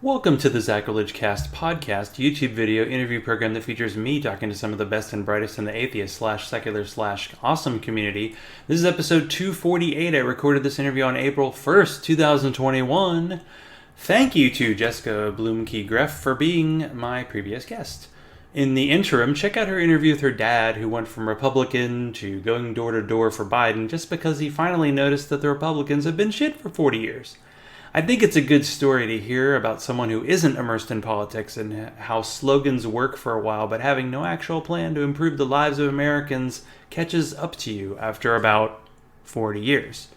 Welcome to the Zachrilege Cast podcast, YouTube video interview program that features me talking to some of the best and brightest in the atheist slash secular slash awesome community. This is episode 248. I recorded this interview on April 1st, 2021. Thank you to Jessica Bloomkey-Greff for being my previous guest. In the interim, check out her interview with her dad, who went from Republican to going door to door for Biden just because he finally noticed that the Republicans have been shit for 40 years. I think it's a good story to hear about someone who isn't immersed in politics and how slogans work for a while, but having no actual plan to improve the lives of Americans catches up to you after about 40 years.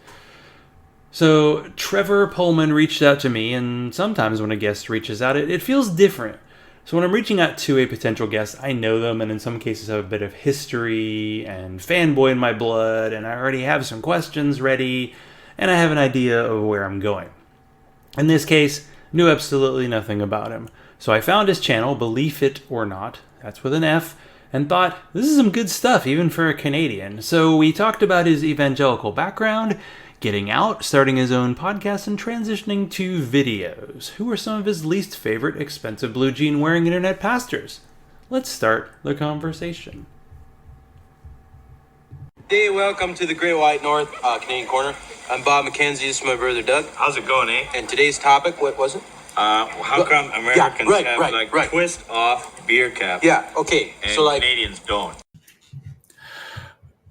So Trevor Poelman reached out to me, and sometimes when a guest reaches out, it feels different. So when I'm reaching out to a potential guest, I know them and in some cases have a bit of history and fanboy in my blood, and I already have some questions ready, and I have an idea of where I'm going. In this case, knew absolutely nothing about him. So I found his channel, Believe It or Not, that's with an F, and thought, this is some good stuff, even for a Canadian. So we talked about his evangelical background, getting out, starting his own podcast, and transitioning to videos. Who are some of his least favorite expensive blue jean wearing internet pastors? Let's start the conversation. Hey, welcome to the Great White North Canadian Corner. I'm Bob McKenzie. This is my brother Doug. How's it going, eh? And today's topic, what was it? How come Americans have twist off beer caps? Yeah, okay. And So Canadians don't.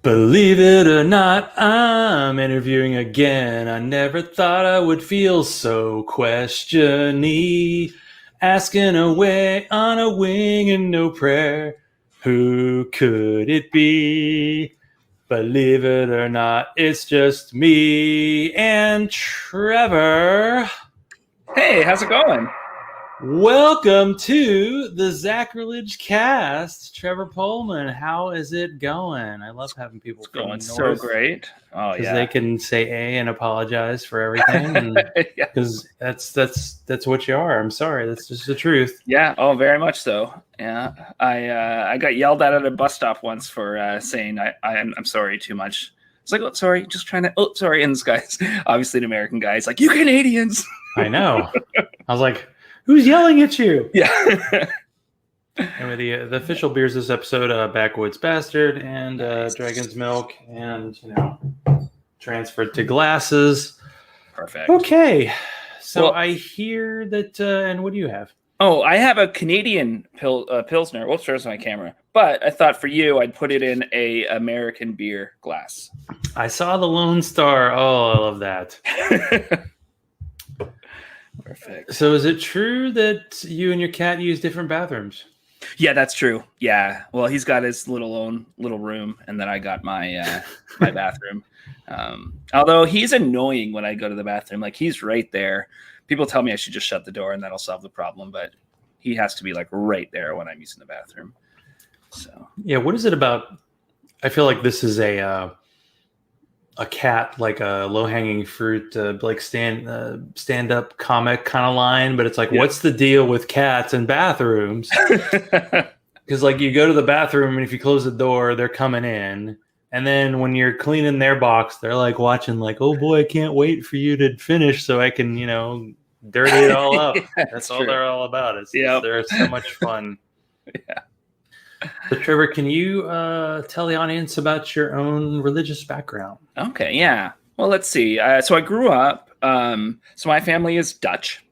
Believe it or not, I'm interviewing again. I never thought I would feel so question-y. Asking away on a wing and no prayer. Who could it be? Believe it or not, it's just me and Trevor. Hey, how's it going? Welcome to the Zachrilege Cast. Trevor Poelman, how is it going? I love having people It's going so great. Oh because yeah, they can say A and apologize for everything, because that's what you are. I'm sorry, that's just the truth. Yeah. Oh, very much so. Yeah. I got yelled at a bus stop once for saying I'm sorry too much. It's like, oh, sorry, just trying to. Oh, sorry. And this guy's obviously an American guy. He's like, you Canadians. I know. I was like, who's yelling at you? Yeah. And with the official beers this episode, Backwoods Bastard and Dragon's Milk, and transferred to glasses. Perfect. Okay, so Well, I hear that. And what do you have? Oh, I have a Canadian Pilsner. Whoops, there's my camera. But I thought for you, I'd put it in a American beer glass. I saw the Lone Star. Oh, I love that. Perfect. So, is it true that you and your cat use different bathrooms? Yeah, that's true. Yeah. Well, he's got his little room, and then I got my my bathroom. Although he's annoying when I go to the bathroom, like he's right there. People tell me I should just shut the door and that'll solve the problem, but he has to be like right there when I'm using the bathroom. So yeah, what is it about? I feel like this is a cat, like a low-hanging fruit, like stand-up comic kind of line, but it's like, What's the deal with cats and bathrooms? Because like you go to the bathroom and if you close the door, they're coming in, and then when you're cleaning their box, they're like watching, like, oh boy, I can't wait for you to finish so I can, dirty it all up. That's all they're all about. They're so much fun. Yeah. So Trevor, can you tell the audience about your own religious background? Okay, yeah. Well, let's see. So I grew up. So my family is Dutch,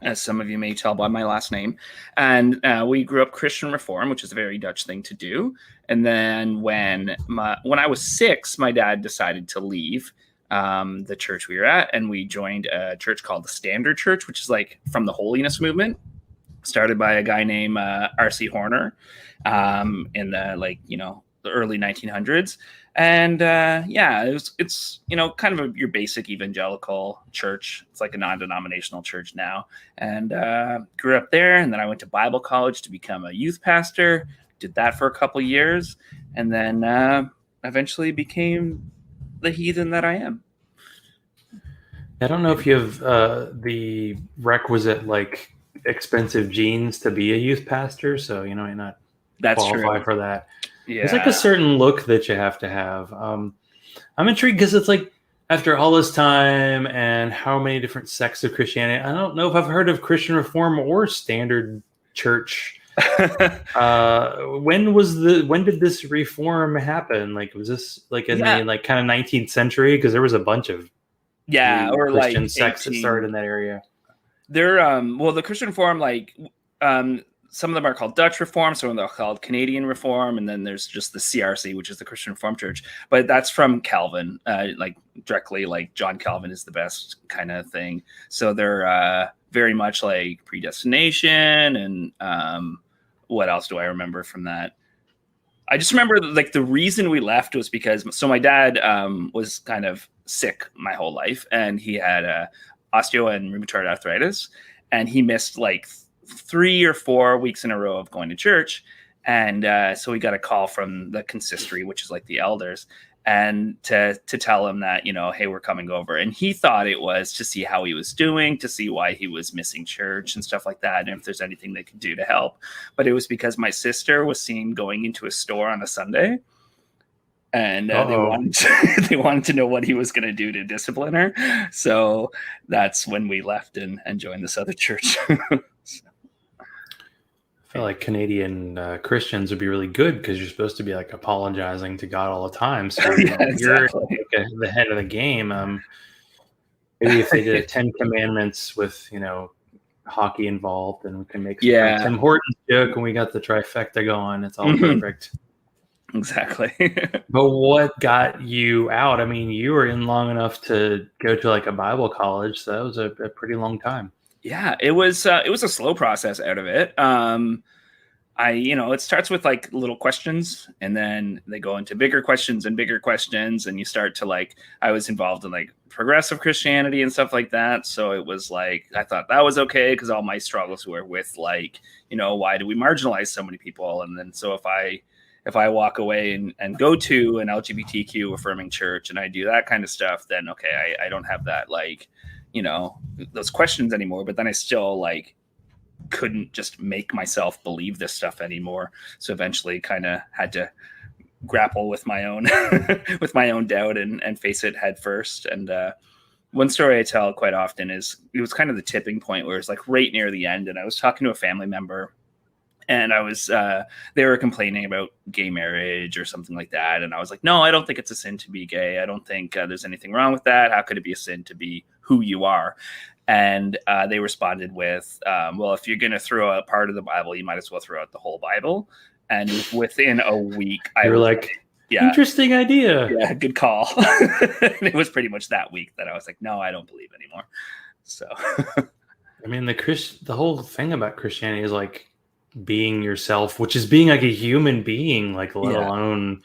as some of you may tell by my last name, and we grew up Christian Reform, which is a very Dutch thing to do. And then when I was 6, my dad decided to leave the church we were at, and we joined a church called the Standard Church, which is like from the Holiness movement, started by a guy named R.C. Horner in the the early 1900s. And it's kind of your basic evangelical church. It's like a non-denominational church now. And grew up there, and then I went to Bible college to become a youth pastor. Did that for a couple years, and then eventually became the heathen that I am. I don't know if you have the requisite like expensive genes to be a youth pastor, so you might not qualify for that. Yeah. There's like a certain look that you have to have. I'm intrigued because it's like after all this time and how many different sects of Christianity, I don't know if I've heard of Christian Reform or Standard Church. When did this reform happen? Like, was this like in the like kind of 19th century? Because there was a bunch of or Christian like sects that started in that area. They're well, the Christian Reform, like some of them are called Dutch Reform, some of them are called Canadian Reform, and then there's just the CRC, which is the Christian Reformed Church. But that's from Calvin, like directly, like John Calvin is the best kind of thing. So they're very much like predestination, and what else do I remember from that? I just remember like the reason we left was because my dad was kind of sick my whole life, and he had osteo and rheumatoid arthritis, and he missed like 3 or 4 weeks in a row of going to church. And so we got a call from the consistory, which is like the elders, and to tell him that, hey, we're coming over. And he thought it was to see how he was doing, to see why he was missing church and stuff like that, and if there's anything they could do to help. But it was because my sister was seen going into a store on a Sunday, and they wanted to know what he was going to do to discipline her. So that's when we left and joined this other church. I feel like Canadian Christians would be really good because you're supposed to be like apologizing to God all the time. So you're like the head of the game. Maybe if they did a 10 Commandments with, hockey involved, then we can make some Tim Hortons joke and we got the trifecta going. It's all perfect. Exactly. But what got you out? I mean, you were in long enough to go to like a Bible college, so that was a pretty long time. Yeah, it was a slow process out of it. It starts with like little questions, and then they go into bigger questions, and you start to like, I was involved in like progressive Christianity and stuff like that. So it was like, I thought that was okay because all my struggles were with like, why do we marginalize so many people? And then so if I walk away and go to an LGBTQ affirming church and I do that kind of stuff, then okay, I don't have that like, those questions anymore. But then I still like couldn't just make myself believe this stuff anymore. So eventually kind of had to grapple with my own with my own doubt and face it head first. And one story I tell quite often is it was kind of the tipping point where it's like right near the end, and I was talking to a family member, and I was they were complaining about gay marriage or something like that, and I was like, no, I don't think it's a sin to be gay. I don't think there's anything wrong with that. How could it be a sin to be who you are? And they responded with, well, if you're going to throw out part of the Bible, you might as well throw out the whole Bible. And within a week, I was like, yeah, interesting idea. Yeah, good call. It was pretty much that week that I was like, no, I don't believe anymore. So, I mean, the whole thing about Christianity is like being yourself, which is being like a human being, like let alone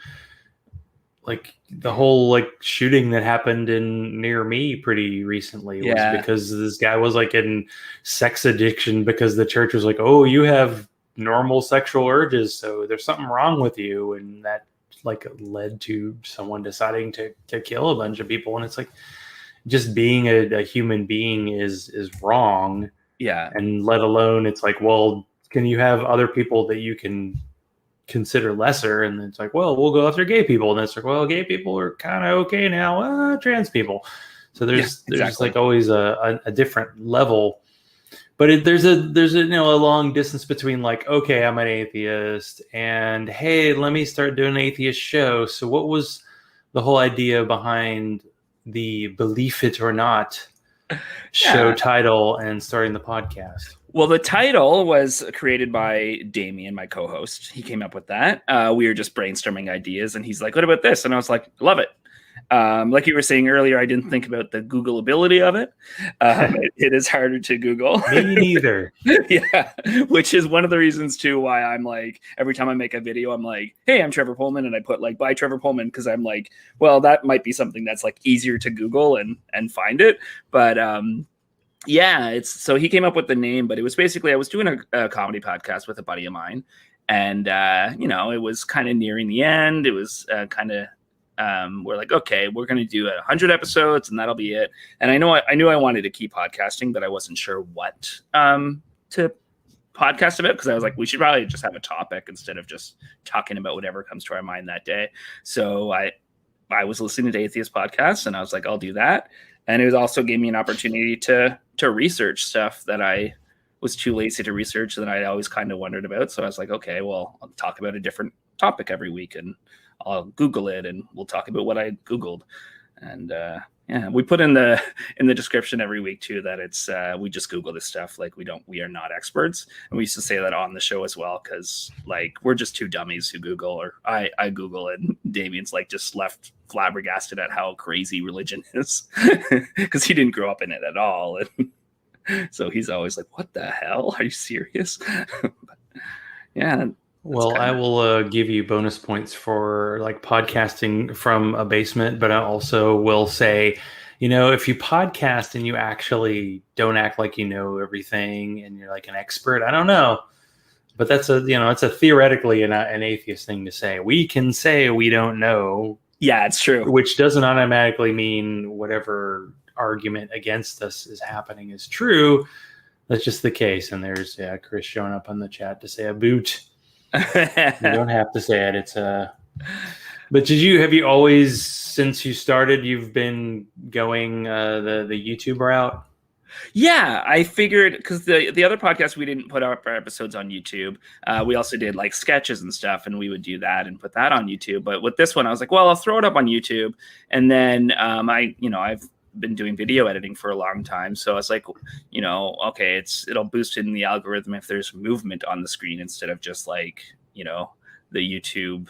like the whole like shooting that happened near me pretty recently was because this guy was like in sex addiction because the church was like, oh, you have normal sexual urges, so there's something wrong with you, and that like led to someone deciding to kill a bunch of people. And it's like just being a human being is wrong. Yeah. And let alone it's like, well, can you have other people that you can consider lesser? And it's like, well, we'll go after gay people, and it's like, well, gay people are kind of okay now, trans people. So there's just like always a different level. But there's a long distance between like, okay, I'm an atheist, and hey, let me start doing an atheist show. So what was the whole idea behind the Believe It or Not show title and starting the podcast? Well, the title was created by Damien, my co-host. He came up with that. We were just brainstorming ideas, and he's like, what about this? And I was like, love it. Like you were saying earlier, I didn't think about the Googleability of it. It is harder to Google. Me neither. Yeah, which is one of the reasons too why I'm like, every time I make a video, I'm like, hey, I'm Trevor Poelman, and I put like by Trevor Poelman, because I'm like, well, that might be something that's like easier to Google and find it. But so he came up with the name, but it was basically I was doing a comedy podcast with a buddy of mine, and it was kind of nearing the end. It was kind of. We're like, okay, we're going to do 100 episodes and that'll be it. And I knew I wanted to keep podcasting, but I wasn't sure what to podcast about, because I was like, we should probably just have a topic instead of just talking about whatever comes to our mind that day. So I I was listening to atheist podcasts, and I was like, I'll do that. And it also gave me an opportunity to research stuff that I was too lazy to research that I always kind of wondered about. So I was like, okay, well, I'll talk about a different topic every week, and I'll Google it, and we'll talk about what I Googled. And we put in the description every week too that it's we just Google this stuff. Like we are not experts, and we used to say that on the show as well, because like we're just two dummies who Google, or I Google, and Damien's like just left flabbergasted at how crazy religion is because he didn't grow up in it at all, and so he's always like, "What the hell? Are you serious?" But, yeah. Well, I will give you bonus points for like podcasting from a basement, but I also will say, if you podcast and you actually don't act like you know everything and you're like an expert, I don't know, but that's it's a theoretically an atheist thing to say. We can say we don't know. Yeah, it's true. Which doesn't automatically mean whatever argument against us is happening is true. That's just the case. And there's Chris showing up on the chat to say a boot. You don't have to say it. But have you always, since you started, you've been going the YouTube route? Yeah, I figured, because the other podcast, we didn't put up our episodes on YouTube. We also did like sketches and stuff, and we would do that and put that on YouTube. But with this one, I was like, well, I'll throw it up on YouTube. And then I've been doing video editing for a long time. So I was like, okay, it'll boost in the algorithm if there's movement on the screen instead of just like, the YouTube,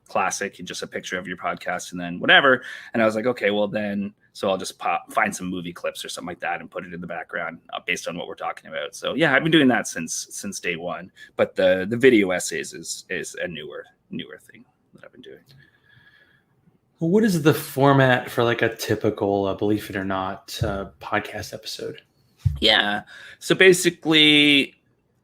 classic, just a picture of your podcast and then whatever. And I was like, okay, well then, so I'll just find some movie clips or something like that and put it in the background based on what we're talking about. So yeah, I've been doing that since day one, but the video essays is a newer thing that I've been doing. Well, what is the format for like a typical, believe it or not, podcast episode? Yeah. So basically,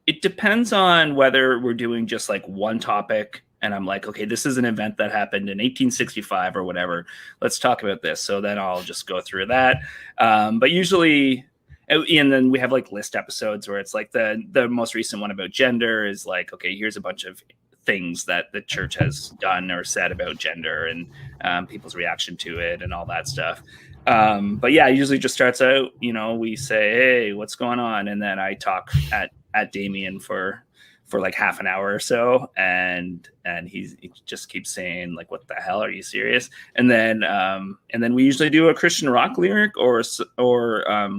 it depends on whether we're doing just like one topic and I'm like, okay, this is an event that happened in 1865 or whatever. Let's talk about this. So then I'll just go through that. But usually, and then we have like list episodes where it's like the most recent one about gender is like, okay, here's a bunch of things that the church has done or said about gender and people's reaction to it and all that stuff. But yeah, it usually just starts out, we say, hey, what's going on? And then I talk at Damien for like half an hour or so. And he just keeps saying like, what the hell, are you serious? And then we usually do a Christian rock lyric or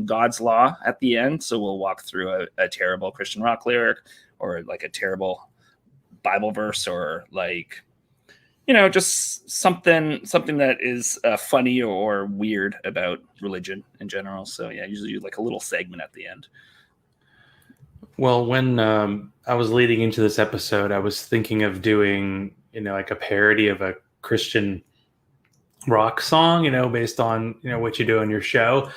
God's Law at the end. So we'll walk through a terrible Christian rock lyric or like a terrible Bible verse or like, just something that is funny or weird about religion in general. So yeah, usually like a little segment at the end. Well, when I was leading into this episode, I was thinking of doing, like a parody of a Christian rock song, based on, what you do on your show.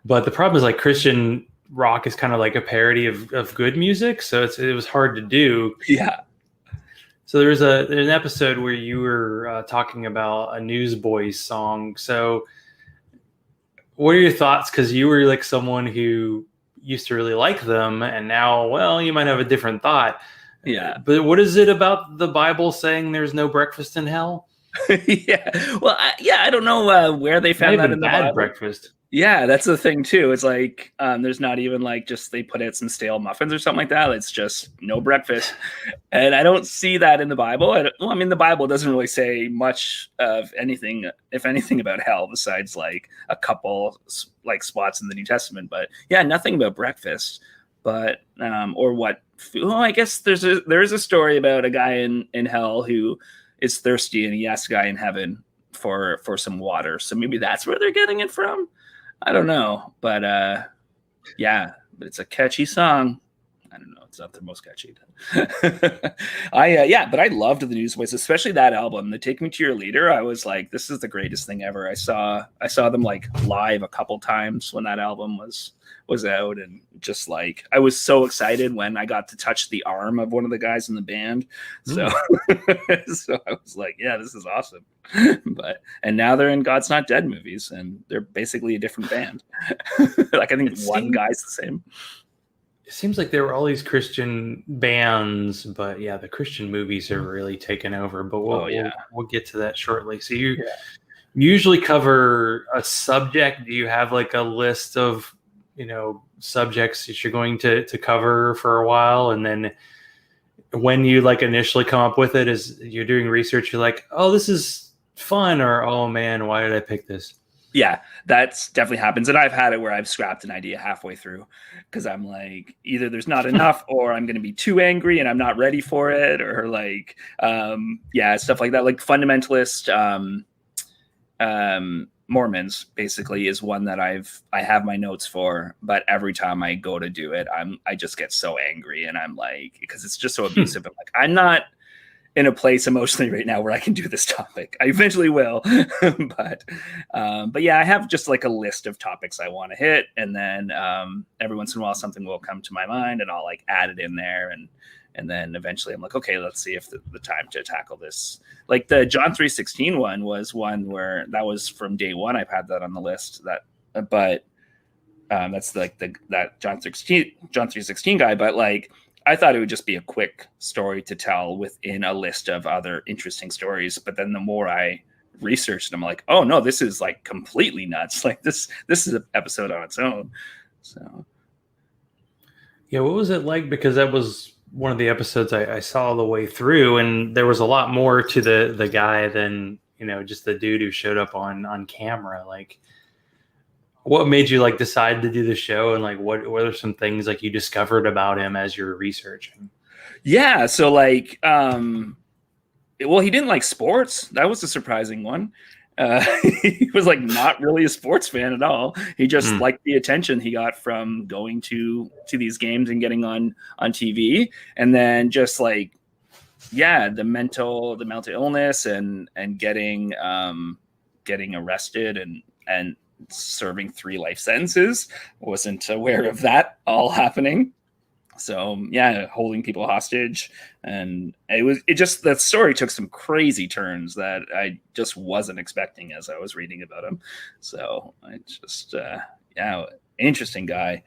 But the problem is like Christian rock is kind of like a parody of good music. So it was hard to do. Yeah. So there's an episode where you were talking about a Newsboys song. So what are your thoughts? Because you were like someone who used to really like them, and now, well, you might have a different thought. Yeah. But what is it about the Bible saying there's no breakfast in hell? Yeah. Well, I don't know where they found that in the Bible. Breakfast. Yeah, that's the thing too. It's like there's not even like just they put out some stale muffins or something like that. It's just no breakfast, and I don't see that in the Bible. The Bible doesn't really say much of anything, if anything, about hell besides like a couple like spots in the New Testament. But yeah, nothing about breakfast. But or what? Well, I guess there is a story about a guy in hell who is thirsty and he asks a guy in heaven for some water. So maybe that's where they're getting it from. I don't know, but but it's a catchy song. I don't know, it's not the most catchy. But I loved the Newsboys, especially that album, the Take Me to Your Leader. I was like, this is the greatest thing ever. I saw them like live a couple times when that album was out, and just like I was so excited when I got to touch the arm of one of the guys in the band. So so I was like, yeah, this is awesome. And now they're in God's Not Dead movies, and they're basically a different band. Like I think one guy's the same. it seems like there were all these Christian bands, but yeah, the Christian movies are really taken over. But we'll get to that shortly. So you usually cover a subject. Do you have like a list of subjects that you're going to cover for a while, and then when you like initially come up with it, is you're doing research, you're like, oh, this is fun, or oh man, why did I pick this? Yeah, that's definitely happens. And I've had it where I've scrapped an idea halfway through because I'm like, either there's not enough or I'm going to be too angry and I'm not ready for it, or like, stuff like that. Like fundamentalist, Mormons basically is one that I have my notes for, but every time I go to do it, I just get so angry, and I'm like, because it's just so abusive. I'm like, I'm not in a place emotionally right now where I can do this topic. I eventually will, but yeah, I have just like a list of topics I want to hit, and then every once in a while something will come to my mind, and I'll like add it in there, and then eventually I'm like, okay, let's see if the time to tackle this. Like the John 3:16 one was one where that was from day one. I've had that on the list. But that's like that John 3:16 guy. But like, I thought it would just be a quick story to tell within a list of other interesting stories. But then the more I researched, I'm like, oh no, this is like completely nuts. Like this is an episode on its own. So yeah, what was it like? Because that was one of the episodes I saw all the way through, and there was a lot more to the guy than just the dude who showed up on camera. Like, what made you like decide to do the show, and like what are some things like you discovered about him as you're researching? Yeah, so like he didn't like sports. That was a surprising one. He was like not really a sports fan at all. He just liked the attention he got from going to these games and getting on TV, and then just like the mental illness and getting arrested and serving 3 life sentences. Wasn't aware of that all happening. So yeah, holding people hostage, and that story took some crazy turns that I just wasn't expecting as I was reading about him. So I just interesting guy,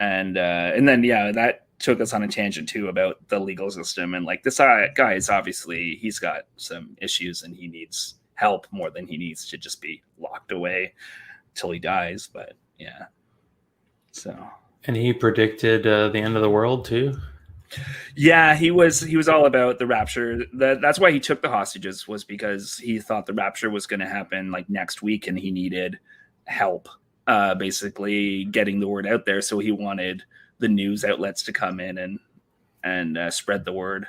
and then that took us on a tangent too about the legal system, and like this guy is obviously, he's got some issues and he needs help more than he needs to just be locked away till he dies. But yeah, so. And he predicted the end of the world too. Yeah, he was all about the rapture. That's why he took the hostages, was because he thought the rapture was going to happen like next week, and he needed help, basically getting the word out there. So he wanted the news outlets to come in and spread the word.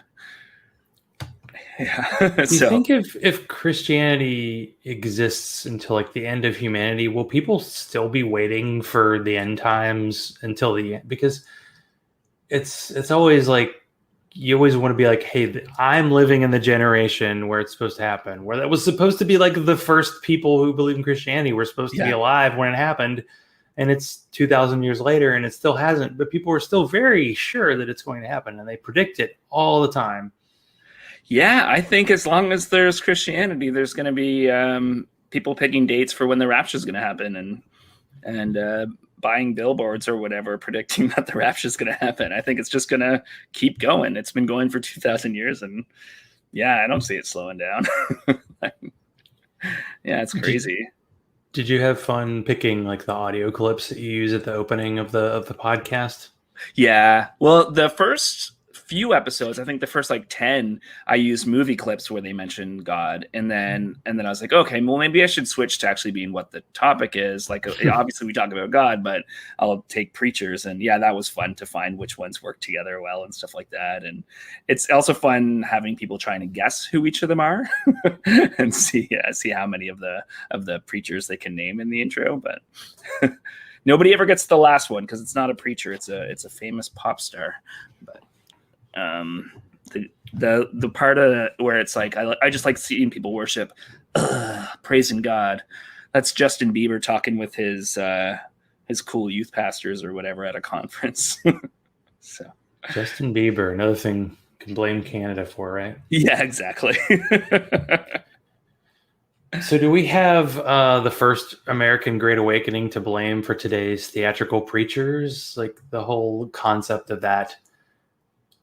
Yeah. Do you think if Christianity exists until like the end of humanity, will people still be waiting for the end times until the end? Because it's always like, you always want to be like, hey, I'm living in the generation where it's supposed to happen, where that was supposed to be like the first people who believe in Christianity were supposed to be alive when it happened. And it's 2,000 years later and it still hasn't, but people are still very sure that it's going to happen, and they predict it all the time. Yeah, I think as long as there's Christianity, there's going to be people picking dates for when the rapture is going to happen, and buying billboards or whatever predicting that the rapture is going to happen. I think it's just going to keep going. It's been going for 2,000 years, and I don't see it slowing down. Yeah, it's crazy. Did you have fun picking like the audio clips that you use at the opening of the podcast? Yeah, well, the first few episodes, I think the first like 10, I used movie clips where they mentioned God, and then I was like, okay, well maybe I should switch to actually being what the topic is. Like obviously we talk about God, but I'll take preachers, and that was fun to find which ones work together well and stuff like that. And it's also fun having people trying to guess who each of them are and see how many of the preachers they can name in the intro. But nobody ever gets the last one because it's not a preacher, it's a famous pop star. But the part of where it's like I just like seeing people worship, praising God. That's Justin Bieber talking with his cool youth pastors or whatever at a conference. So Justin Bieber, another thing you can blame Canada for, right? Yeah, exactly. So do we have the first American Great Awakening to blame for today's theatrical preachers? Like the whole concept of that,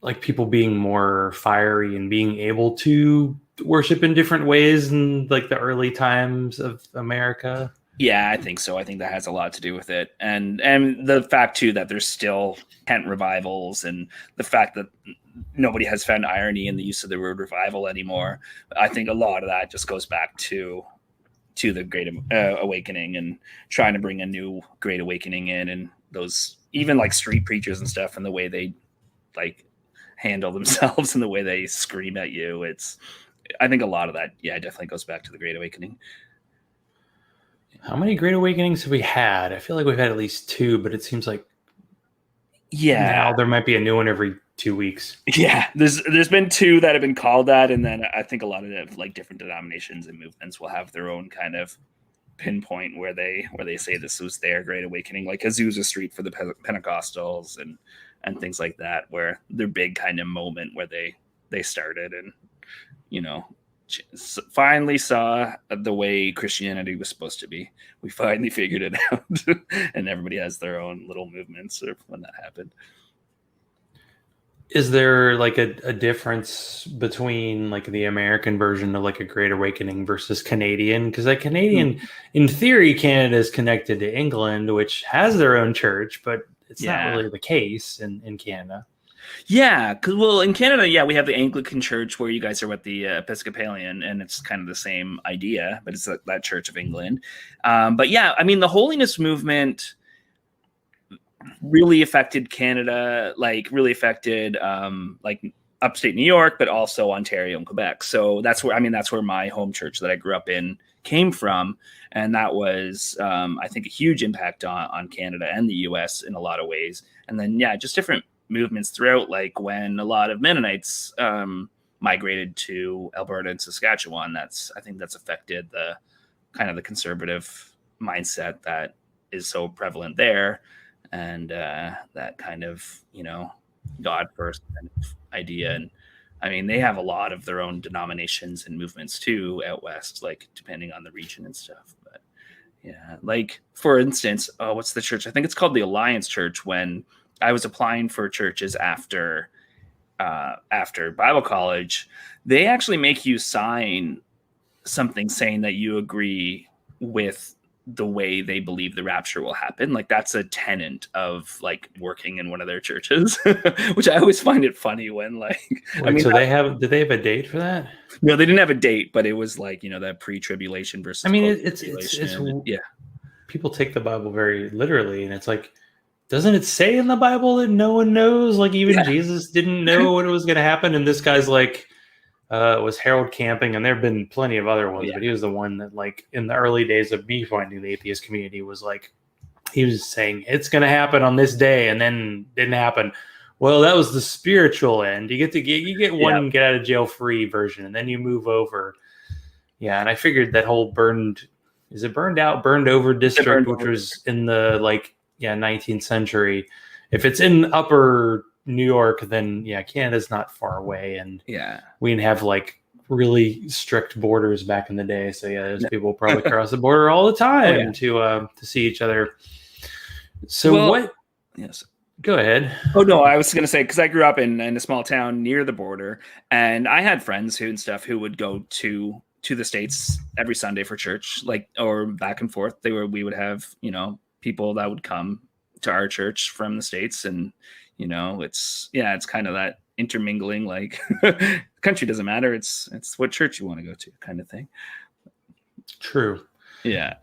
like people being more fiery and being able to worship in different ways in like the early times of America? Yeah, I think so. I think that has a lot to do with it, and the fact too that there's still tent revivals, and the fact that nobody has found irony in the use of the word revival anymore. I think a lot of that just goes back to the Great Awakening and trying to bring a new Great Awakening in, and those even like street preachers and stuff, and the way they like handle themselves and the way they scream at you. I think a lot of that, yeah, definitely goes back to the Great Awakening. How many Great Awakenings have we had? I feel like we've had at least 2, but it seems like now there might be a new one every 2 weeks. Yeah, there's been 2 that have been called that, and then I think a lot of like different denominations and movements will have their own kind of pinpoint where they say this was their Great Awakening, like Azusa Street for the Pentecostals and things like that, where their big kind of moment where they started and finally saw the way Christianity was supposed to be. We finally figured it out, and everybody has their own little movements when that happened. Is there like a difference between like the American version of like a Great Awakening versus Canadian? Because like Canadian, in theory, Canada is connected to England, which has their own church, but it's not really the case in Canada. Yeah, because well, in Canada, yeah, we have the Anglican Church where you guys are with the Episcopalian, and it's kind of the same idea, but it's that Church of England. But yeah, I mean, the holiness movement really affected Canada, like really affected like upstate New York, but also Ontario and Quebec. So that's where my home church that I grew up in came from, and that was I think a huge impact on Canada and the US in a lot of ways. And then yeah, just different movements throughout, like when a lot of Mennonites migrated to Alberta and Saskatchewan. I think that's affected the kind of the conservative mindset that is so prevalent there, and that kind of God first kind of idea. And I mean, they have a lot of their own denominations and movements too out west, like depending on the region and stuff. But yeah, like for instance, what's the church? I think it's called the Alliance Church. When I was applying for churches after Bible college, they actually make you sign something saying that you agree with the way they believe the rapture will happen. Like that's a tenet of like working in one of their churches, which I always find it funny when like, Wait, I mean, so did they have a date for that? No, they didn't have a date, but it was like, that pre-tribulation versus. I mean, it's yeah. People take the Bible very literally, and it's like, doesn't it say in the Bible that no one knows? Like even Jesus didn't know when it was going to happen. And this guy's like, was Harold Camping, and there have been plenty of other ones, but he was the one that like in the early days of me finding the atheist community was like, he was saying it's going to happen on this day, and then didn't happen. Well, that was the spiritual end. You get one get out of jail free version, and then you move over. Yeah. And I figured that whole burned over district, which was in the 19th century. If it's in upper New York, then Canada's not far away, and we didn't have like really strict borders back in the day. So those people probably cross the border all the time to see each other. So what? Yes. Go ahead. Oh no, I was going to say, because I grew up in a small town near the border, and I had friends who would go to the States every Sunday for church, or back and forth. We would have people that would come to our church from the States, and it's kind of that intermingling, like country doesn't matter, it's what church you want to go to kind of thing. True. Yeah.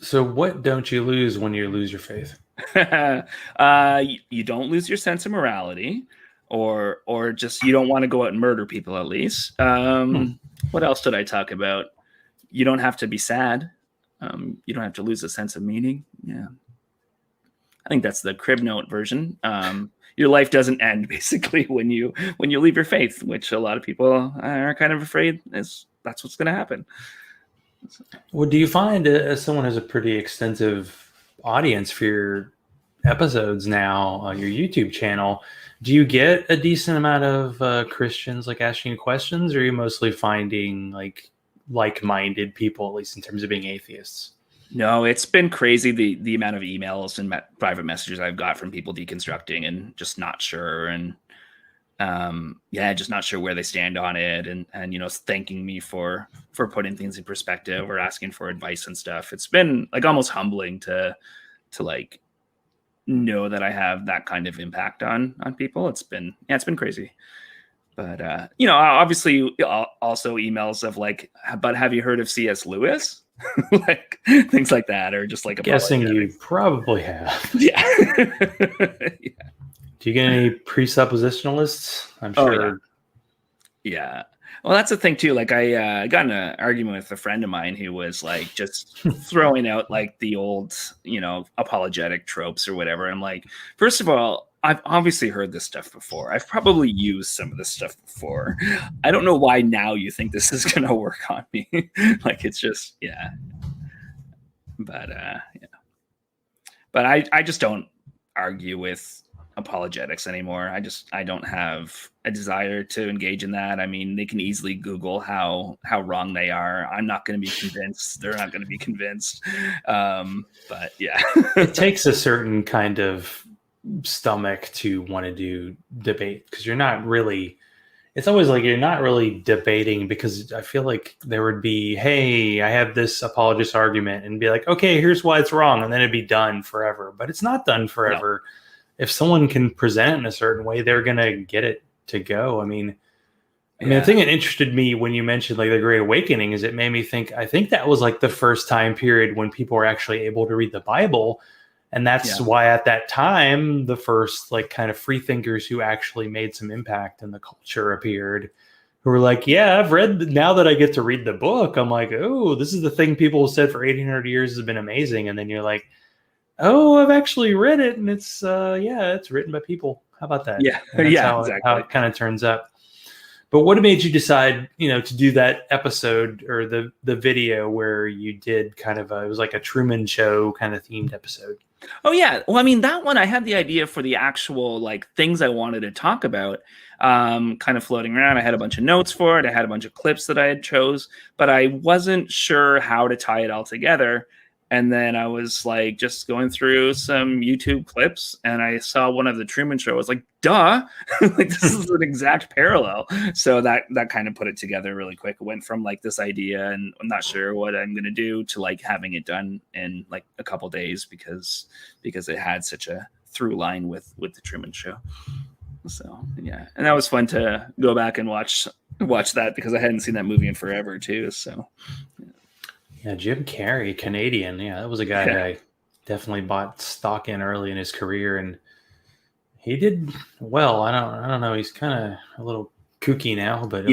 So what don't you lose when you lose your faith? You don't lose your sense of morality, or just you don't want to go out and murder people, at least. What else did I talk about? You don't have to be sad. You don't have to lose a sense of meaning. Yeah. I think that's the crib note version. Your life doesn't end basically when you leave your faith, which a lot of people are kind of afraid that's what's going to happen. Well, do you find, as someone who has a pretty extensive audience for your episodes now on your YouTube channel, do you get a decent amount of Christians like asking you questions, or are you mostly finding like like-minded people, at least in terms of being atheists. No, it's been crazy the amount of emails and private messages I've got from people deconstructing and just not sure, and just not sure where they stand on it, and thanking me for putting things in perspective or asking for advice and stuff. It's been like almost humbling to like know that I have that kind of impact on people. It's been crazy. But obviously also emails of like, but have you heard of C.S. Lewis? Like things like that, or just like guessing you probably have. Yeah. Yeah. Do you get any presuppositionalists? I'm sure. Yeah. Well, that's the thing too. Like I got in an argument with a friend of mine who was like just throwing out like the old, apologetic tropes or whatever. I'm like, first of all, I've obviously heard this stuff before. I've probably used some of this stuff before. I don't know why now you think this is going to work on me. Like, it's just, yeah. But, But I just don't argue with apologetics anymore. I don't have a desire to engage in that. I mean, they can easily Google how wrong they are. I'm not going to be convinced. They're not going to be convinced. But yeah. It takes a certain kind of stomach to want to do debate, because it's always like you're not really debating, because I feel like there would be, hey, I have this apologist argument, and be like, okay, here's why it's wrong, and then it'd be done forever. But it's not done forever. No. If someone can present it in a certain way, they're gonna get it to go. I mean, the thing that interested me when you mentioned like the Great Awakening is it made me think, I think that was like the first time period when people were actually able to read the Bible. And that's why at that time, the first like kind of free thinkers who actually made some impact in the culture appeared, who were like, yeah, I've read, now that I get to read the book, I'm like, oh, this is the thing people have said for 1800 years has been amazing. And then you're like, oh, I've actually read it. And it's, it's written by people. How about that? Yeah. Exactly. How it kind of turns up. But what made you decide, to do that episode or the video where you did kind of it was like a Truman Show kind of themed episode? Oh, yeah. Well, I mean, that one, I had the idea for the actual like things I wanted to talk about kind of floating around. I had a bunch of notes for it. I had a bunch of clips that I had chose, but I wasn't sure how to tie it all together. And then I was like just going through some YouTube clips, and I saw one of the Truman Show. I was like, duh, like this is an exact parallel. So that kind of put it together really quick. It went from like this idea and I'm not sure what I'm going to do to like having it done in like a couple days because it had such a through line with the Truman Show. So, yeah. And that was fun to go back and watch that because I hadn't seen that movie in forever too. So, yeah, Jim Carrey, Canadian. Yeah, that was a guy that I definitely bought stock in early in his career, and he did well. I don't know. He's kind of a little kooky now, but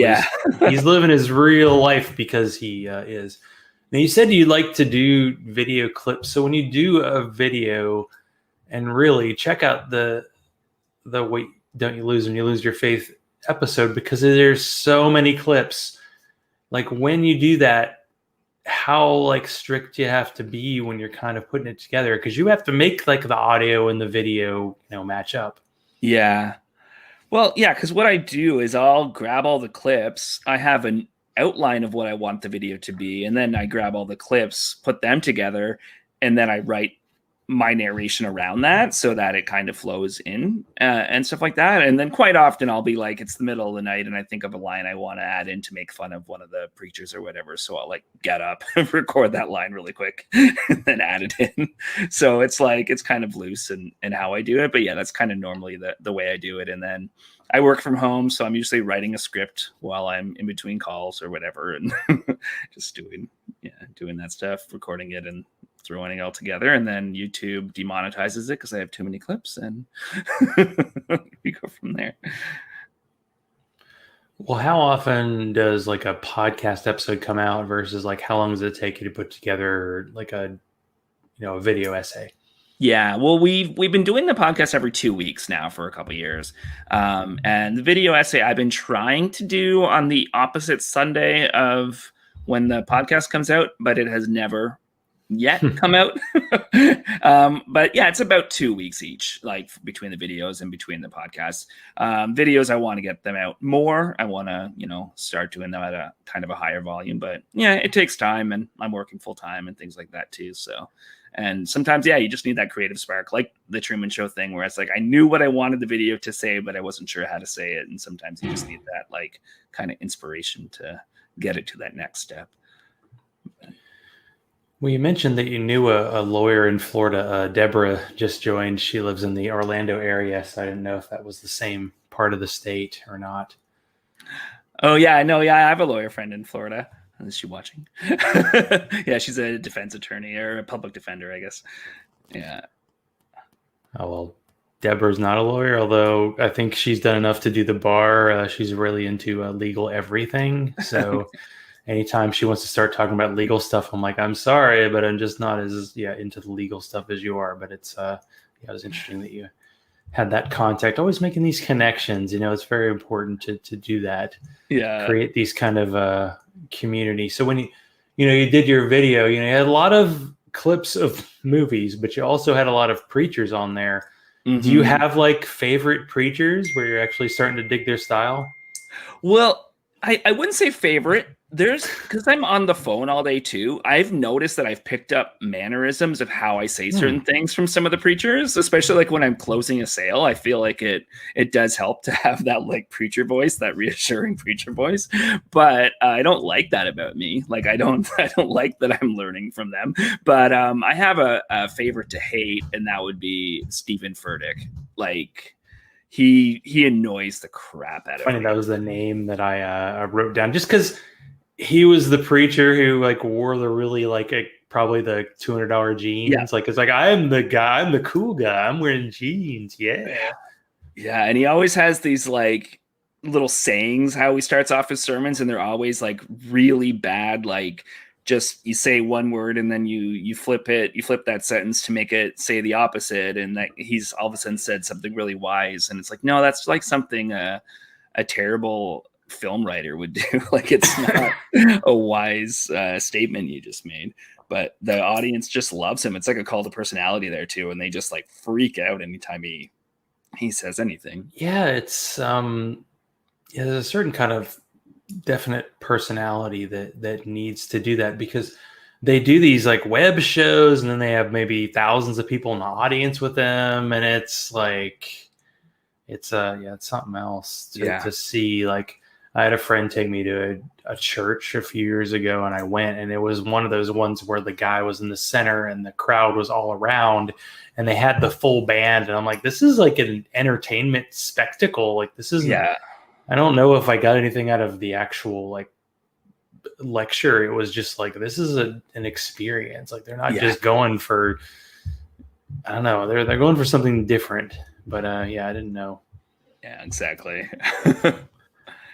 he's living his real life because he is. Now, you said you like to do video clips. So when you do a video, and really check out the Wait, Don't You Lose When You Lose Your Faith episode, because there's so many clips. Like when you do that, how like strict you have to be when you're kind of putting it together, because you have to make like the audio and the video match up. Yeah, well, yeah, because what I do is I'll grab all the clips. I have an outline of what I want the video to be, and then I grab all the clips, put them together, and then I write my narration around that so that it kind of flows in and stuff like that. And then quite often I'll be like, it's the middle of the night and I think of a line I want to add in to make fun of one of the preachers or whatever. So I'll like get up and record that line really quick and then add it in. So it's like, it's kind of loose in how I do it. But yeah, that's kind of normally the way I do it. And then I work from home, so I'm usually writing a script while I'm in between calls or whatever, and just doing that stuff, recording it and throwing it all together. And then YouTube demonetizes it because I have too many clips, and we go from there. Well, how often does like a podcast episode come out versus like how long does it take you to put together like a video essay? Yeah, well, we've been doing the podcast every 2 weeks now for a couple of years. And the video essay I've been trying to do on the opposite Sunday of when the podcast comes out, but it has never yet come out. But yeah, it's about 2 weeks each, like between the videos and between the podcasts. Videos, I want to get them out more. I want to, start doing them at a kind of a higher volume, but yeah, it takes time, and I'm working full time and things like that too. So, and sometimes, yeah, you just need that creative spark, like the Truman Show thing, where it's like, I knew what I wanted the video to say, but I wasn't sure how to say it. And sometimes you just need that like kind of inspiration to get it to that next step. Well, you mentioned that you knew a lawyer in Florida. Deborah just joined. She lives in the Orlando area, so I didn't know if that was the same part of the state or not. Oh, yeah, I know. Yeah, I have a lawyer friend in Florida. Is she watching? Yeah, she's a defense attorney or a public defender, I guess. Yeah. Oh, well, Deborah's not a lawyer, although I think she's done enough to do the bar. She's really into legal everything. So anytime she wants to start talking about legal stuff, I'm like, I'm sorry, but I'm just not as into the legal stuff as you are. But it's it was interesting that you had that contact. Always making these connections. It's very important to do that. Yeah. Create these kind of community. So when you did your video, you had a lot of clips of movies, but you also had a lot of preachers on there. Mm-hmm. Do you have like favorite preachers where you're actually starting to dig their style? Well, I wouldn't say favorite. Because I'm on the phone all day too, I've noticed that I've picked up mannerisms of how I say certain things from some of the preachers, especially like when I'm closing a sale. I feel like it does help to have that like preacher voice, that reassuring preacher voice. But I don't like that about me. Like I don't like that I'm learning from them. But I have a favorite to hate, and that would be Stephen Furtick. Like he annoys the crap out of me. That was the name that I wrote down just because he was the preacher who like wore the really like probably the $200 jeans. Yeah. Like, it's like, I'm the guy, I'm the cool guy. I'm wearing jeans. Yeah. Yeah. And he always has these like little sayings, how he starts off his sermons, and they're always like really bad. Like just, you say one word and then you flip that sentence to make it say the opposite. And that he's all of a sudden said something really wise. And it's like, no, that's like something, a terrible film writer would do. Like it's not a wise statement you just made, but the audience just loves him. It's like a cult of personality there too, and they just like freak out anytime he says anything. Yeah, it's there's a certain kind of definite personality that needs to do that, because they do these like web shows and then they have maybe thousands of people in the audience with them, and it's like it's something else to see. Like I had a friend take me to a church a few years ago, and I went, and it was one of those ones where the guy was in the center and the crowd was all around, and they had the full band. And I'm like, this is like an entertainment spectacle. Like this isn't, I don't know if I got anything out of the actual like lecture. It was just like, this is an experience. Like they're not just going for, I don't know, they're going for something different. But I didn't know. Yeah, exactly.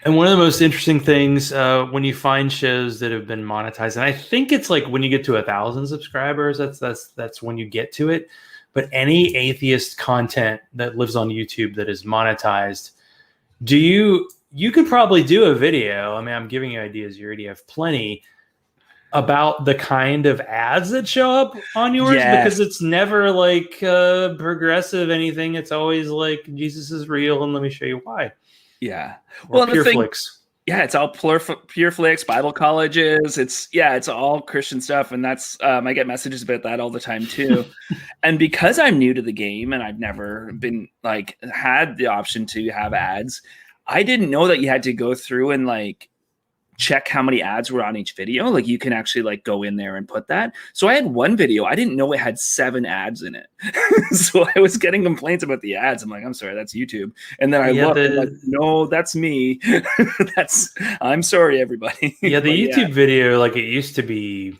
And one of the most interesting things when you find shows that have been monetized, and I think it's like when you get to 1,000 subscribers, that's when you get to it. But any atheist content that lives on YouTube that is monetized, you could probably do a video. I mean, I'm giving you ideas. You already have plenty about the kind of ads that show up on yours, because it's never like progressive anything. It's always like Jesus is real and let me show you why. Yeah. Or Pure Flicks. Yeah, it's all Pure Flicks, Bible colleges. It's all Christian stuff, and that's I get messages about that all the time too. And because I'm new to the game and I've never been like had the option to have ads, I didn't know that you had to go through and like check how many ads were on each video. Like you can actually like go in there and put that. So I had one video, I didn't know it had 7 ads in it. So I was getting complaints about the ads. I'm like, I'm sorry, that's YouTube. And then I looked, I'm like, no, that's me. I'm sorry, everybody. Yeah, the YouTube video, like it used to be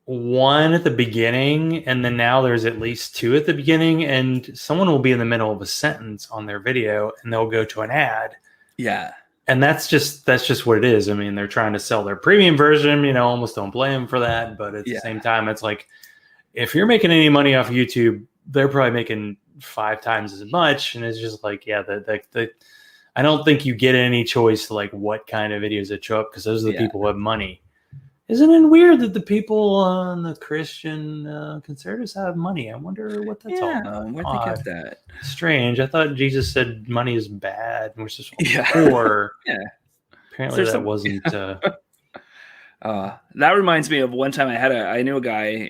1 at the beginning, and then now there's at least 2 at the beginning, and someone will be in the middle of a sentence on their video and they'll go to an ad. Yeah. And that's just what it is. I mean, they're trying to sell their premium version, almost don't blame them for that. But at the same time, it's like, if you're making any money off of YouTube, they're probably making 5 times as much. And it's just like, I don't think you get any choice to like what kind of videos that show up, because those are the people who have money. Isn't it weird that the people on the Christian conservatives have money? I wonder what that's all about. Where'd they get that? Strange. I thought Jesus said money is bad and we're supposed to be Yeah. poor. Yeah. Apparently that wasn't. That reminds me of one time I knew a guy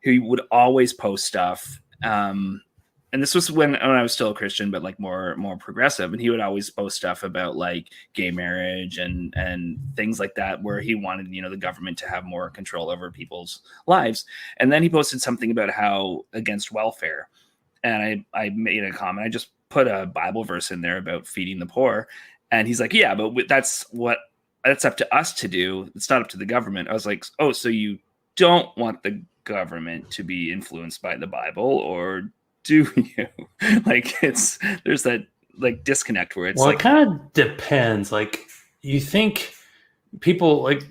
who would always post stuff. And this was when I was still a Christian, but like more progressive. And he would always post stuff about like gay marriage and things like that, where he wanted, the government to have more control over people's lives. And then he posted something about how against welfare. And I made a comment. I just put a Bible verse in there about feeding the poor. And he's like, yeah, but that's up to us to do. It's not up to the government. I was like, oh, so you don't want the government to be influenced by the Bible, or do you? Like, there's that like disconnect where it's it kind of depends. Like, you think people like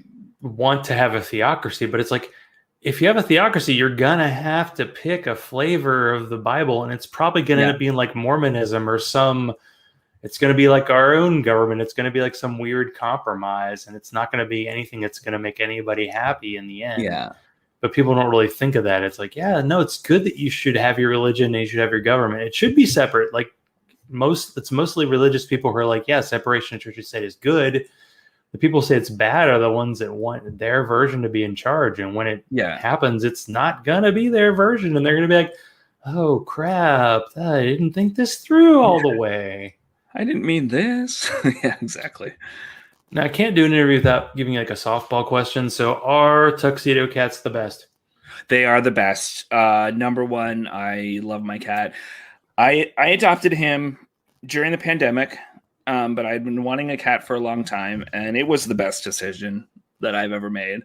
want to have a theocracy, but it's like, if you have a theocracy, you're gonna have to pick a flavor of the Bible, and it's probably gonna end up being like Mormonism or it's going to be like our own government. It's going to be like some weird compromise, and it's not going to be anything that's going to make anybody happy in the end. Yeah. But people don't really think of that. It's like, yeah, no, it's good that you should have your religion and you should have your government. It should be separate. Like it's mostly religious people who are like, yeah, separation of church and state is good. The people who say it's bad are the ones that want their version to be in charge. And when it happens, it's not going to be their version. And they're going to be like, oh, crap, I didn't think this through all the way. I didn't mean this. Yeah, exactly. Now, I can't do an interview without giving like a softball question. So are tuxedo cats the best? They are the best. Number one, I love my cat. I adopted him during the pandemic, but I'd been wanting a cat for a long time, and it was the best decision that I've ever made.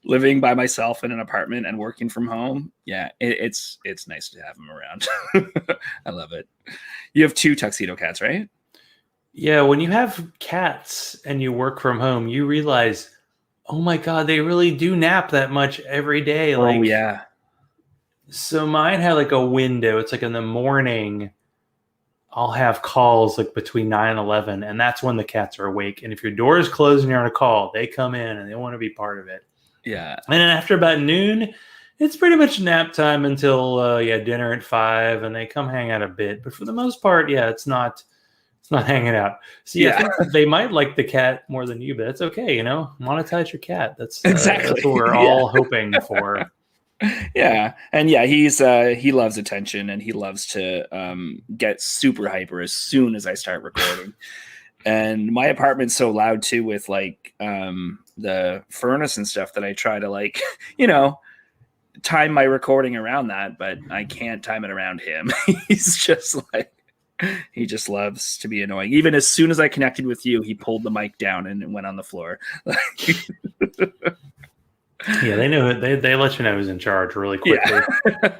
Living by myself in an apartment and working from home, yeah, it's nice to have him around. I love it. You have 2 tuxedo cats, right? Yeah, when you have cats and you work from home, you realize, oh my God, they really do nap that much every day. Oh, yeah. So mine had like a window. It's like in the morning, I'll have calls like between 9 and 11, and that's when the cats are awake. And if your door is closed and you're on a call, they come in and they want to be part of it. Yeah. And then after about noon, it's pretty much nap time until dinner at 5, and they come hang out a bit. But for the most part, it's not hanging out. See, I think they might like the cat more than you, but it's okay, monetize your cat. That's exactly that's what we're all hoping for. Yeah. And he loves attention, and he loves to get super hyper as soon as I start recording. And my apartment's so loud too, with like the furnace and stuff, that I try to time my recording around that, but I can't time it around him. He's just like, he just loves to be annoying. Even as soon as I connected with you, he pulled the mic down and went on the floor. Yeah, they know it. They let you know who's in charge really quickly. Yeah.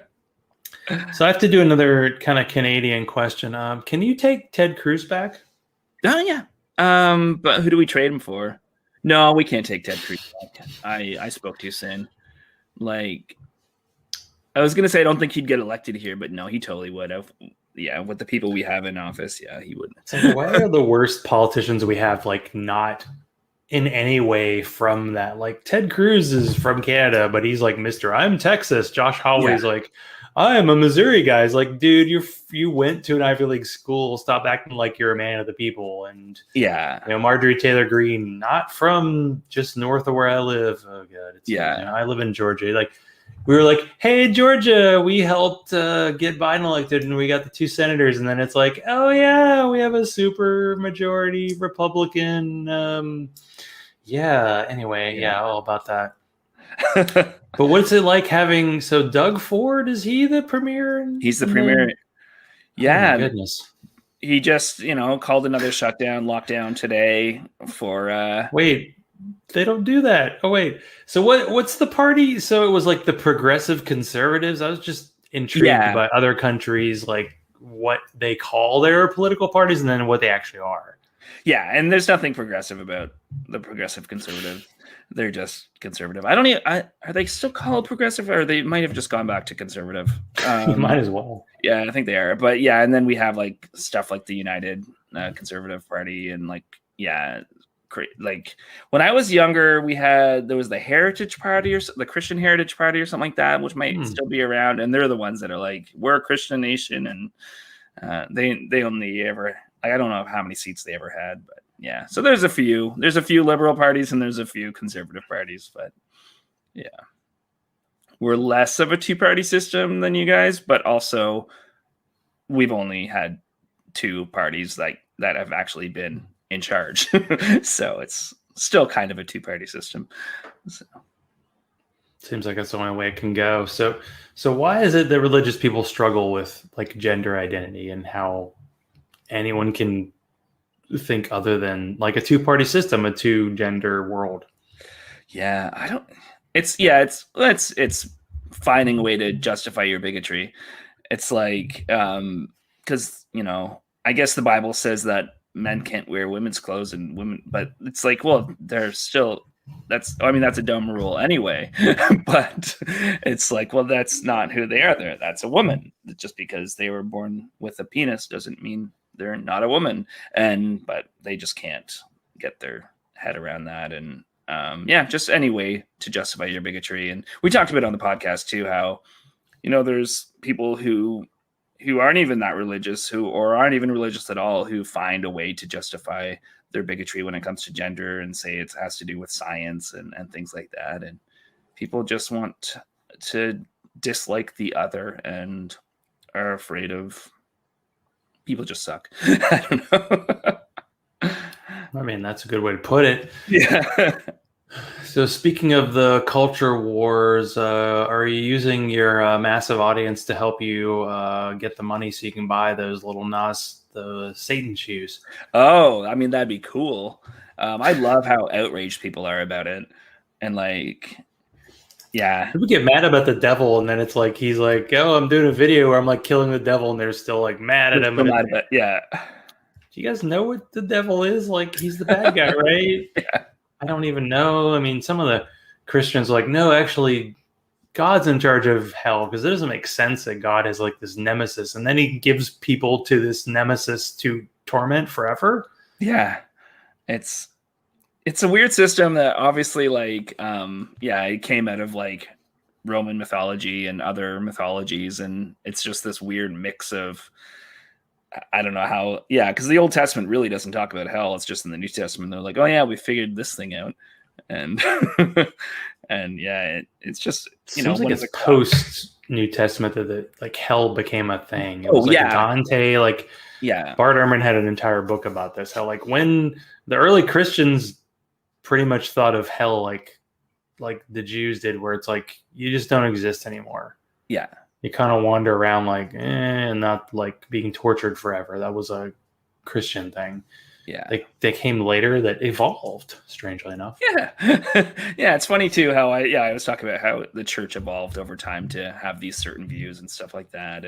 So I have to do another kind of Canadian question. Can you take Ted Cruz back? Oh yeah. But who do we trade him for? No, we can't take Ted Cruz back. I spoke too soon. Like, I was gonna say I don't think he'd get elected here, but no, he totally would have. Yeah, with the people we have in office, yeah, he wouldn't. So why are the worst politicians we have like not in any way from that? Like Ted Cruz is from Canada, but he's like Mr. I'm Texas. Josh Hawley's like, I'm a Missouri guy. It's like, dude, you went to an Ivy League school. Stop acting like you're a man of the people. And Marjorie Taylor Greene, not from just north of where I live. Oh god, I live in Georgia. Like, we were like, hey, Georgia, we helped get Biden elected, and we got the 2 senators. And then it's like, oh, yeah, we have a super majority Republican. Anyway, all about that. But what's it like having... So Doug Ford, is he the premier? He's the premier. Yeah. Oh, my goodness. He just, called another lockdown today for... Wait. They don't do that. Oh, wait. So what's the party? So it was like the progressive conservatives. I was just intrigued by other countries, like what they call their political parties and then what they actually are. Yeah, and there's nothing progressive about the progressive conservative. They're just conservative. Are they still called progressive, or they might have just gone back to conservative? Might as well. Yeah, I think they are. But yeah, and then we have like stuff like the United Conservative Party and like when I was younger, there was the Heritage Party or the Christian Heritage Party or something like that, which might still be around. And they're the ones that are like, we're a Christian nation. And they only ever, I don't know how many seats they ever had, but yeah. So there's a few liberal parties and there's a few conservative parties, but yeah. We're less of a two-party system than you guys, but also we've only had two parties that have actually been in charge. So it's still kind of a two-party system. So. Seems like that's the only way it can go. So why is it that religious people struggle with like gender identity and how anyone can think other than like a two-party system, a two-gender world? Yeah, it's finding a way to justify your bigotry. It's like, because, I guess the Bible says that men can't wear women's clothes and women, but it's like, well, they're still, that's a dumb rule anyway. But it's like, well, that's not who they are. That's a woman. Just because they were born with a penis doesn't mean they're not a woman. But they just can't get their head around that. And just any way to justify your bigotry. And we talked about it on the podcast too, how, there's people who aren't even that religious, or aren't even religious at all, who find a way to justify their bigotry when it comes to gender and say it has to do with science and things like that. And people just want to dislike the other and are afraid of people just suck. I don't know. I mean, that's a good way to put it. Yeah. So speaking of the culture wars, are you using your massive audience to help you get the money so you can buy those little the Satan shoes? Oh, I mean, that'd be cool. I love how outraged people are about it. And like, yeah. People get mad about the devil, and then it's like, he's like, oh, I'm doing a video where I'm like killing the devil, and they're still like mad at him. Yeah. Do you guys know what the devil is? Like, he's the bad guy, right? Yeah. I don't even know. I mean, some of the Christians are like, no, actually, God's in charge of hell, because it doesn't make sense that God has like this nemesis, and then he gives people to this nemesis to torment forever. Yeah, it's a weird system that obviously like it came out of like Roman mythology and other mythologies, and it's just this weird mix of, I don't know how, because the Old Testament really doesn't talk about hell. It's just in the New Testament. They're like, oh yeah, we figured this thing out. And and it's just, Seems like it's post New Testament that like hell became a thing. It was Dante, Bart Ehrman had an entire book about this. How like when the early Christians pretty much thought of hell like the Jews did, where it's like you just don't exist anymore. Yeah. You kind of wander around like, and not like being tortured forever. That was a Christian thing. Yeah. They came later that evolved, strangely enough. Yeah. Yeah. It's funny too how I was talking about how the church evolved over time to have these certain views and stuff like that.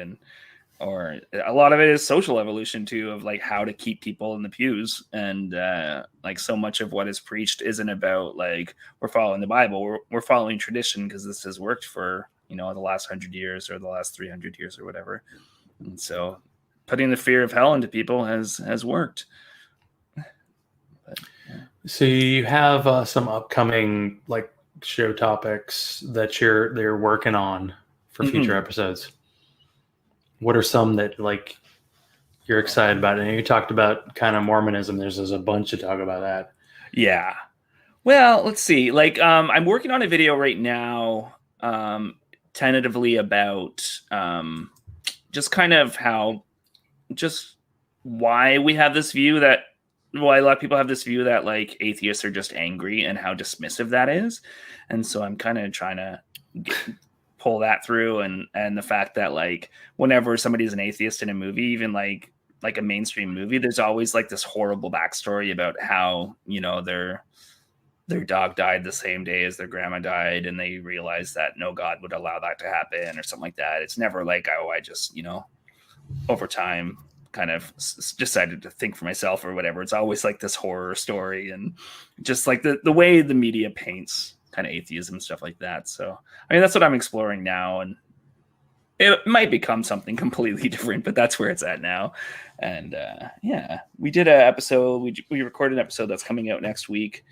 Or a lot of it is social evolution too, of like how to keep people in the pews. And like so much of what is preached isn't about like, we're following the Bible. We're following tradition because this has worked for, the last 100 years or the last 300 years or whatever. And so putting the fear of hell into people has worked. So you have some upcoming like show topics that they're working on for future episodes. What are some that like you're excited about? And you talked about kind of Mormonism. There's a bunch to talk about that. Yeah. Well, let's see. Like I'm working on a video right now, tentatively about just kind of why we have this view that. Why a lot of people have this view that like atheists are just angry and how dismissive that is. And so I'm kind of trying to pull that through and the fact that like whenever somebody's an atheist in a movie, even like a mainstream movie, there's always like this horrible backstory about how, their dog died the same day as their grandma died. And they realized that no God would allow that to happen or something like that. It's never like, oh, I just, over time, kind of decided to think for myself or whatever. It's always like this horror story and just like the way the media paints kind of atheism and stuff like that. So, I mean, that's what I'm exploring now. And it might become something completely different, but that's where it's at now. And we did an episode. We recorded an episode that's coming out next week.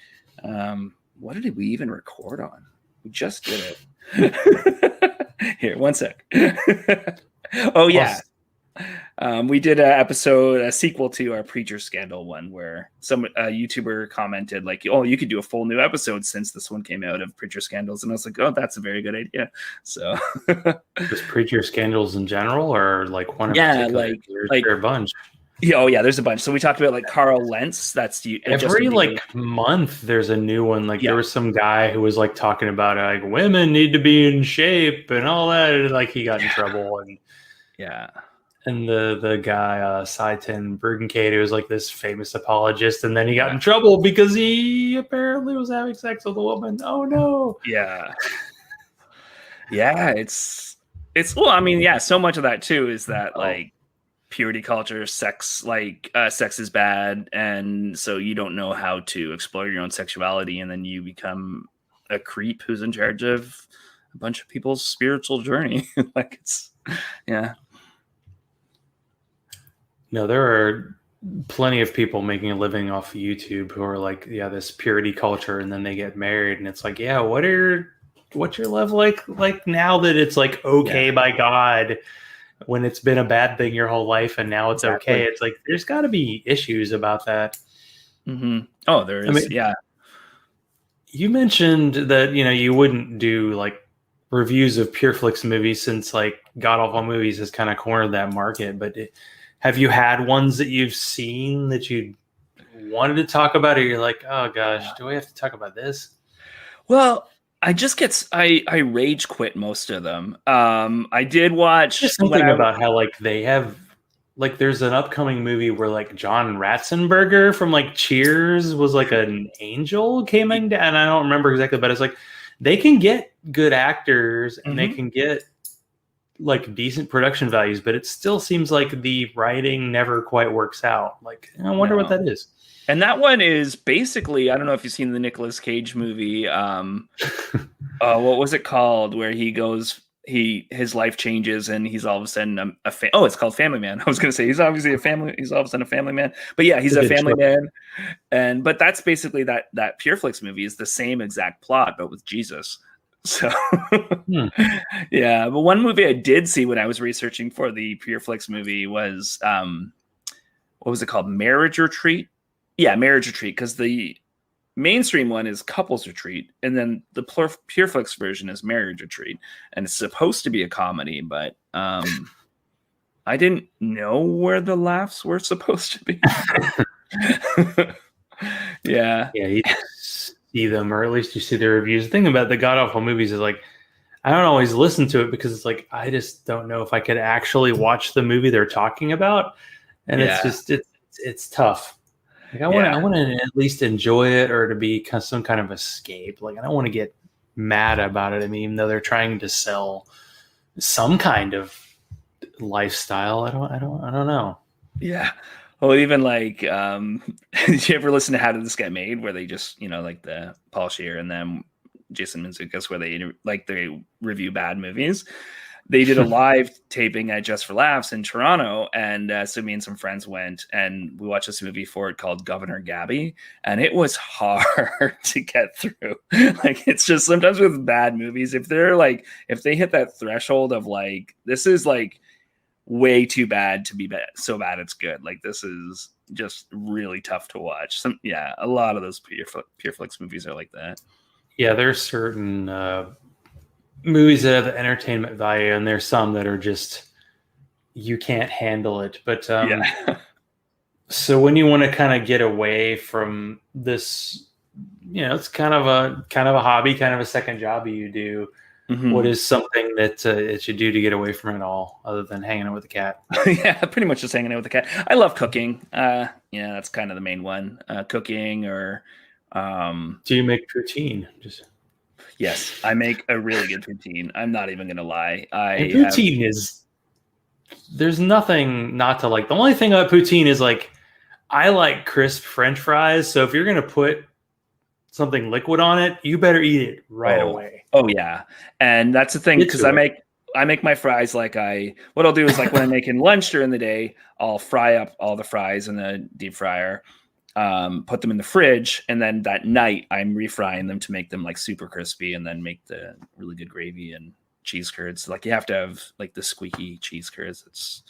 What did we even record on? We just did it. Here, one sec. Oh yeah. We did a sequel to our preacher scandal one, where some YouTuber commented like, "Oh, you could do a full new episode since this one came out of preacher scandals," and I was like, "Oh, that's a very good idea." So, just preacher scandals in general, or like one? Like a bunch. Yeah, oh yeah, there's a bunch. So we talked about like Carl Lentz. That's every month there's a new one. Like there was some guy who was like talking about like women need to be in shape and all that, and like he got in trouble. And and the guy Saitin Bergenkate, who was like this famous apologist, and then he got in trouble because he apparently was having sex with a woman. Oh no! Yeah, it's well, I mean, so much of that too is that like purity culture, sex is bad, and so you don't know how to explore your own sexuality, and then you become a creep who's in charge of a bunch of people's spiritual journey. Like it's No, there are plenty of people making a living off of YouTube who are like, this purity culture, and then they get married, and it's like, what's your love like now that it's like okay by God, when it's been a bad thing your whole life and now it's okay. It's like there's got to be issues about that. Mm-hmm. Oh, there is. I mean, you mentioned that you wouldn't do like reviews of PureFlix movies since like God Awful Movies has kind of cornered that market, but have you had ones that you've seen that you wanted to talk about, or you're like, oh gosh, do we have to talk about this? Well, I rage quit most of them. I did watch something about how like they have like there's an upcoming movie where like John Ratzenberger from like Cheers was like an angel coming down, and I don't remember exactly, but it's like they can get good actors and they can get like decent production values, but it still seems like the writing never quite works out. Like I wonder what that is. And that one is basically, I don't know if you've seen the Nicolas Cage movie. What was it called? Where he goes, his life changes, and he's all of a sudden it's called Family Man. I was going to say he's all of a sudden a family man. But yeah, he's a family man. But that's basically that PureFlix movie is the same exact plot, but with Jesus. So but one movie I did see when I was researching for the PureFlix movie was what was it called? Marriage Retreat. Yeah, Marriage Retreat, because the mainstream one is Couples Retreat, and then the PureFlix version is Marriage Retreat, and it's supposed to be a comedy, but I didn't know where the laughs were supposed to be. You see them, or at least you see the reviews. The thing about the God Awful Movies is like I don't always listen to it because it's like I just don't know if I could actually watch the movie they're talking about, and it's just it's tough. Like I want to at least enjoy it, or to be some kind of escape. Like I don't want to get mad about it. I mean, even though they're trying to sell some kind of lifestyle, I don't know. Yeah. Well, even like, did you ever listen to How Did This Get Made, where they just, like the Paul Scheer and then Jason Mantzoukas, where they review bad movies. They did a live taping at Just for Laughs in Toronto, and so me and some friends went, and we watched this movie for it called Governor Gabby, and it was hard to get through. Like it's just sometimes with bad movies, if they hit that threshold of like this is like way too bad to be bad, so bad it's good. Like this is just really tough to watch. A lot of those PureFlix movies are like that. Yeah, there's certain movies that have entertainment value, and there's some that are just you can't handle it. But so when you want to kind of get away from this, it's kind of a hobby, kind of a second job you do. Mm-hmm. What is something that you do to get away from it all, other than hanging out with the cat? Yeah, pretty much just hanging out with the cat. I love cooking. That's kind of the main one. Cooking or. Do you make poutine? Yes, I make a really good poutine. I'm not even going to lie. There's nothing not to like. The only thing about poutine is like, I like crisp French fries. So if you're going to put something liquid on it, you better eat it right away. Oh yeah. And that's the thing, because I make I make my fries what I'll do is like when I'm making lunch during the day, I'll fry up all the fries in the deep fryer, put them in the fridge, and then that night I'm refrying them to make them like super crispy, and then make the really good gravy and cheese curds. Like you have to have like the squeaky cheese curds. It's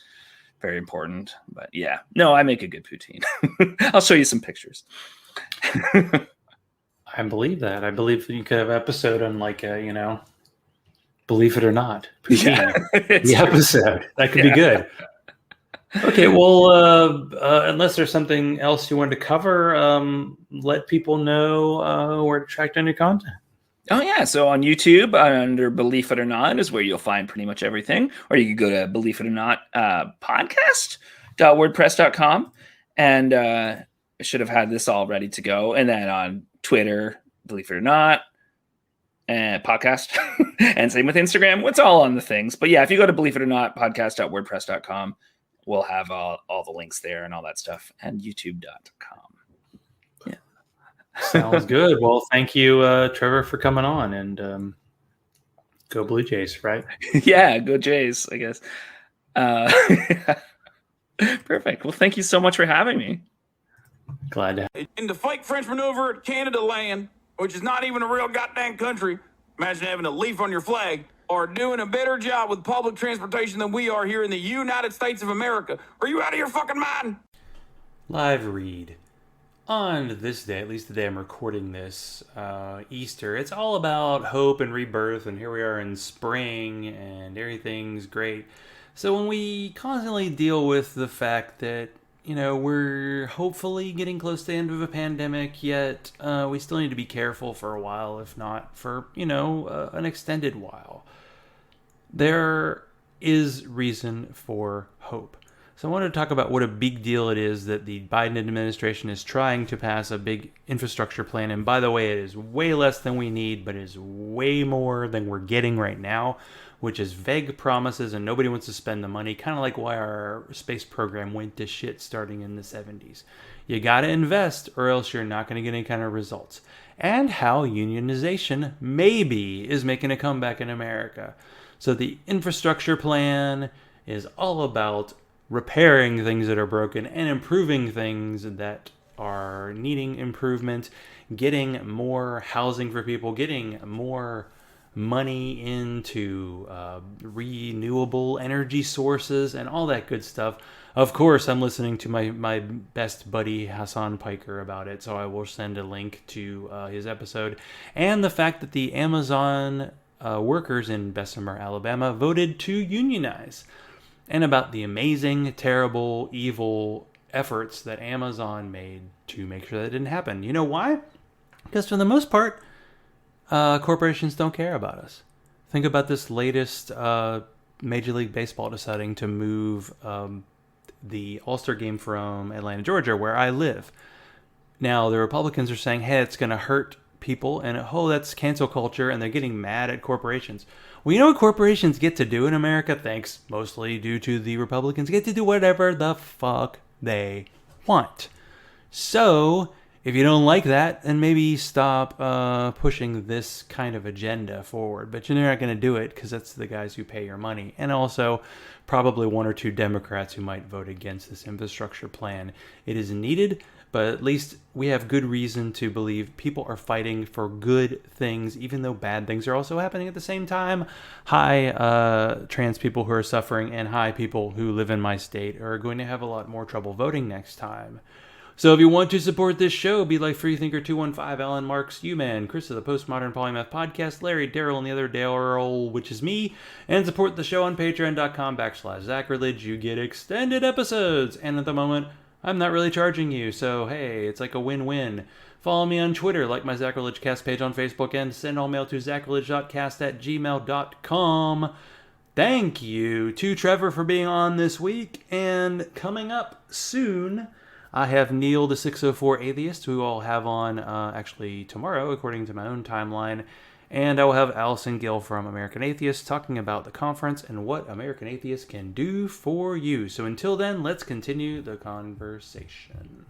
very important. But yeah, no, I make a good poutine. I'll show you some pictures. I believe that. I believe that you could have an episode on like believe it or not, poutine. The episode that could be good. Okay, well, unless there's something else you wanted to cover, let people know where to track down your content. Oh, yeah. So on YouTube, under Believe It or Not is where you'll find pretty much everything. Or you could go to Believe It or Not podcast.wordpress.com. And I should have had this all ready to go. And then on Twitter, Believe It or Not, and podcast. And same with Instagram. It's all on the things. But yeah, if you go to Believe It or Not podcast.wordpress.com, we'll have all the links there and all that stuff. And youtube.com. Sounds good. Well, thank you, Trevor, for coming on, and go Blue Jays, right? Yeah, go Jays, I guess. Perfect. Well, thank you so much for having me. Glad to have you. In the fake French maneuver at Canada land, which is not even a real goddamn country, imagine having a leaf on your flag, or doing a better job with public transportation than we are here in the United States of America. Are you out of your fucking mind? Live read. On this day, at least the day I'm recording this, Easter, it's all about hope and rebirth, and here we are in spring, and everything's great. So when we constantly deal with the fact that, we're hopefully getting close to the end of a pandemic, yet we still need to be careful for a while, if not for, an extended while, there is reason for hope. So I wanted to talk about what a big deal it is that the Biden administration is trying to pass a big infrastructure plan. And by the way, it is way less than we need, but it is way more than we're getting right now, which is vague promises and nobody wants to spend the money. Kind of like why our space program went to shit starting in the 70s. You got to invest or else you're not going to get any kind of results. And how unionization maybe is making a comeback in America. So the infrastructure plan is all about repairing things that are broken and improving things that are needing improvement, getting more housing for people, getting more money into renewable energy sources and all that good stuff. Of course, I'm listening to my best buddy Hasan Piker about it, so I will send a link to his episode. And the fact that the Amazon workers in Bessemer, Alabama voted to unionize. And about the amazing, terrible, evil efforts that Amazon made to make sure that didn't happen. You know why? Because for the most part, corporations don't care about us. Think about this latest Major League Baseball deciding to move the All-Star game from Atlanta, Georgia, where I live. Now, the Republicans are saying, hey, it's going to hurt people, and that's cancel culture, and they're getting mad at corporations. Well, you know what corporations get to do in America? Thanks mostly due to the Republicans, get to do whatever the fuck they want. So, if you don't like that, then maybe stop pushing this kind of agenda forward. But you're not going to do it because that's the guys who pay your money. And also, probably one or two Democrats who might vote against this infrastructure plan. It is needed, but at least we have good reason to believe people are fighting for good things, even though bad things are also happening at the same time. Hi, trans people who are suffering, and hi, people who live in my state are going to have a lot more trouble voting next time. So if you want to support this show, be like Freethinker215, Alan Marks, U-Man, Chris of the Postmodern Polymath Podcast, Larry, Daryl, and the other Daryl, which is me, and support the show on patreon.com/Zachrilege. You get extended episodes, and at the moment, I'm not really charging you, so hey, it's like a win-win. Follow me on Twitter, like my Zachrilege Cast page on Facebook, and send all mail to zachrilege.cast@gmail.com. Thank you to Trevor for being on this week, and coming up soon, I have Neil, the 604 Atheist, who I'll have on actually tomorrow, according to my own timeline. And I will have Allison Gill from American Atheist talking about the conference and what American Atheist can do for you. So until then, let's continue the conversation.